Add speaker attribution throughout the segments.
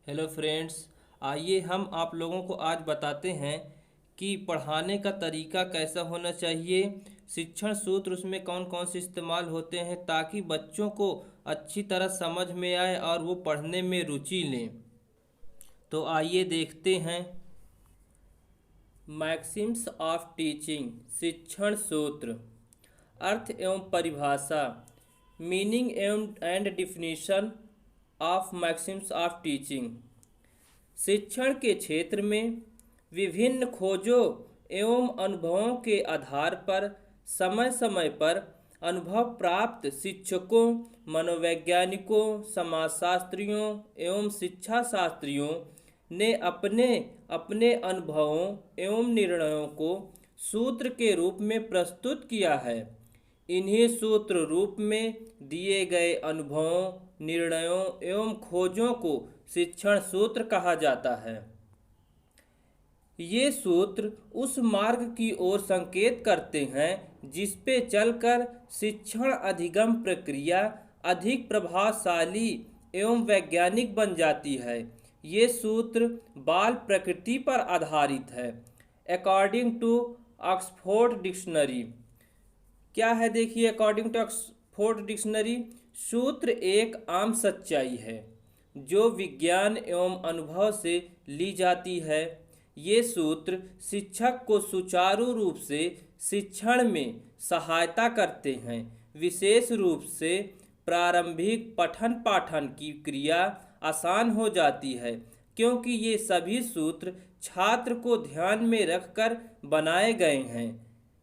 Speaker 1: Hello friends. आइए हम आप लोगों को आज बताते हैं कि पढ़ाने का तरीका कैसा होना चाहिए, शिक्षण सूत्र उसमें कौन कौन से इस्तेमाल होते हैं ताकि बच्चों को अच्छी तरह समझ में आए और वो पढ़ने में रुचि लें। तो आइए देखते हैं। मैक्सिम्स ऑफ टीचिंग, शिक्षण सूत्र। अर्थ एवं परिभाषा। मीनिंग एवं and definition of Maxim's of teaching. शिक्षण के क्षेत्र में विभिन्न खोजों एवं अनुभवों के आधार पर समय समय पर अनुभव प्राप्त शिक्षकों, मनोवैज्ञानिकों, समाजशास्त्रियों एवं शिक्षा शास्त्रियों ने अपने अपने अनुभवों एवं निर्णयों को सूत्र के रूप में प्रस्तुत किया है। इन्हीं सूत्र रूप में दिए गए अनुभवों, निर्णयों एवं खोजों को शिक्षण सूत्र कहा जाता है। ये सूत्र उस मार्ग की ओर संकेत करते हैं जिस पे चलकर शिक्षण अधिगम प्रक्रिया अधिक प्रभावशाली एवं वैज्ञानिक बन जाती है। ये सूत्र बाल प्रकृति पर आधारित है। अकॉर्डिंग टू ऑक्सफोर्ड डिक्शनरी, क्या है देखिए, अकॉर्डिंग टू ऑक्सफोर्ड डिक्शनरी, सूत्र एक आम सच्चाई है जो विज्ञान एवं अनुभव से ली जाती है। ये सूत्र शिक्षक को सुचारू रूप से शिक्षण में सहायता करते हैं। विशेष रूप से प्रारंभिक पठन पाठन की क्रिया आसान हो जाती है क्योंकि ये सभी सूत्र छात्र को ध्यान में रखकर बनाए गए हैं।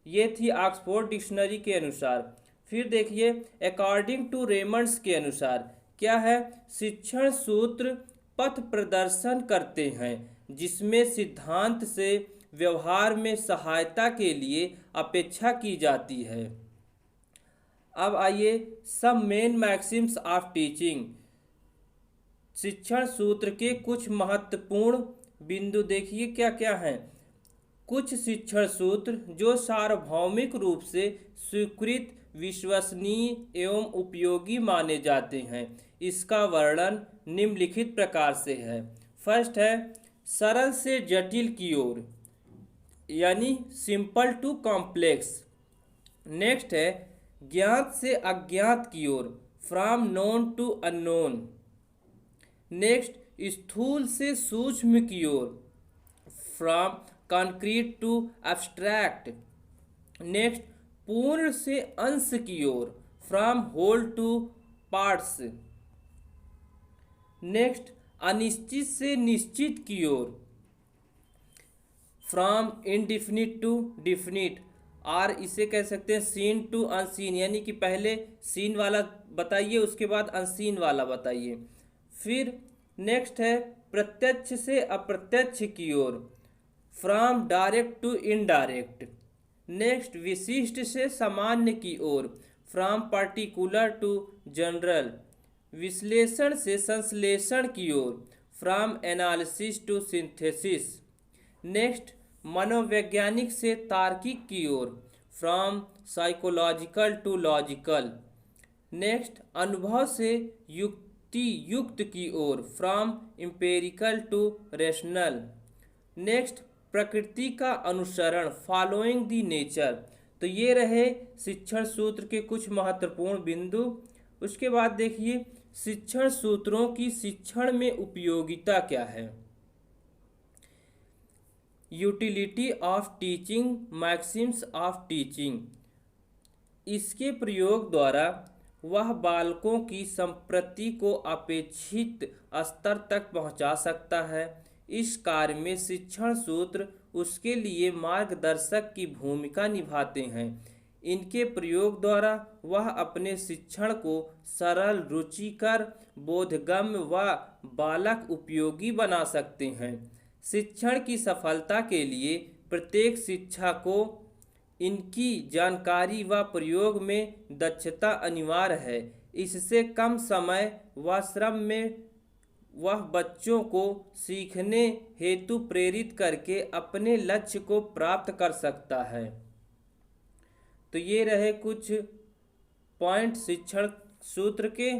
Speaker 1: ये थी ऑक्सफोर्ड डिक्शनरी के अनुसार। फिर देखिए अकॉर्डिंग टू रेमंड्स के अनुसार क्या है, शिक्षण सूत्र पथ प्रदर्शन करते हैं जिसमें सिद्धांत से व्यवहार में सहायता के लिए अपेक्षा की जाती है। अब आइए सब मेन मैक्सिम्स ऑफ टीचिंग, शिक्षण सूत्र के कुछ महत्वपूर्ण बिंदु देखिए क्या क्या हैं। कुछ शिक्षण सूत्र जो सार्वभौमिक रूप से स्वीकृत, विश्वसनीय एवं उपयोगी माने जाते हैं। इसका वर्णन निम्नलिखित प्रकार से है। फर्स्ट है सरल से जटिल की ओर, यानी सिंपल टू कॉम्प्लेक्स। नेक्स्ट है ज्ञात से अज्ञात की ओर, from known to unknown. Next स्थूल से सूक्ष्म की ओर, from concrete to abstract. Next पूर्ण से अंश की ओर, from whole to parts. Next अनिश्चित से निश्चित की ओर, फ्रॉम इनडिफिनिट टू डिफिनिट। और इसे कह सकते हैं सीन टू अनसीन, यानी कि पहले सीन वाला बताइए उसके बाद अनसीन वाला बताइए। फिर नेक्स्ट है प्रत्यक्ष से अप्रत्यक्ष की ओर, from direct to indirect. Next विशिष्ट से सामान्य की ओर, फ्रॉम पर्टिकुलर टू जनरल। विश्लेषण से संश्लेषण की ओर, from analysis to synthesis. Next मनोवैज्ञानिक से तार्किक की ओर, from psychological to logical. Next अनुभव से युक्ति युक्त की ओर, from empirical to rational. Next प्रकृति का अनुसरण, फॉलोइंग द नेचर। तो ये रहे शिक्षण सूत्र के कुछ महत्वपूर्ण बिंदु। उसके बाद देखिए शिक्षण सूत्रों की शिक्षण में उपयोगिता क्या है। Utility of teaching, Maxim's of teaching. इसके प्रयोग द्वारा वह बालकों की संप्रति को अपेक्षित स्तर तक पहुंचा सकता है। इस कार्य में शिक्षण सूत्र उसके लिए मार्गदर्शक की भूमिका निभाते हैं। इनके प्रयोग द्वारा वह अपने शिक्षण को सरल, रुचिकर, बोधगम्य व बालक उपयोगी बना सकते हैं। शिक्षण की सफलता के लिए प्रत्येक शिक्षा को इनकी जानकारी व प्रयोग में दक्षता अनिवार्य है। इससे कम समय व श्रम में वह बच्चों को सीखने हेतु प्रेरित करके अपने लक्ष्य को प्राप्त कर सकता है। तो ये रहे कुछ पॉइंट शिक्षण सूत्र के।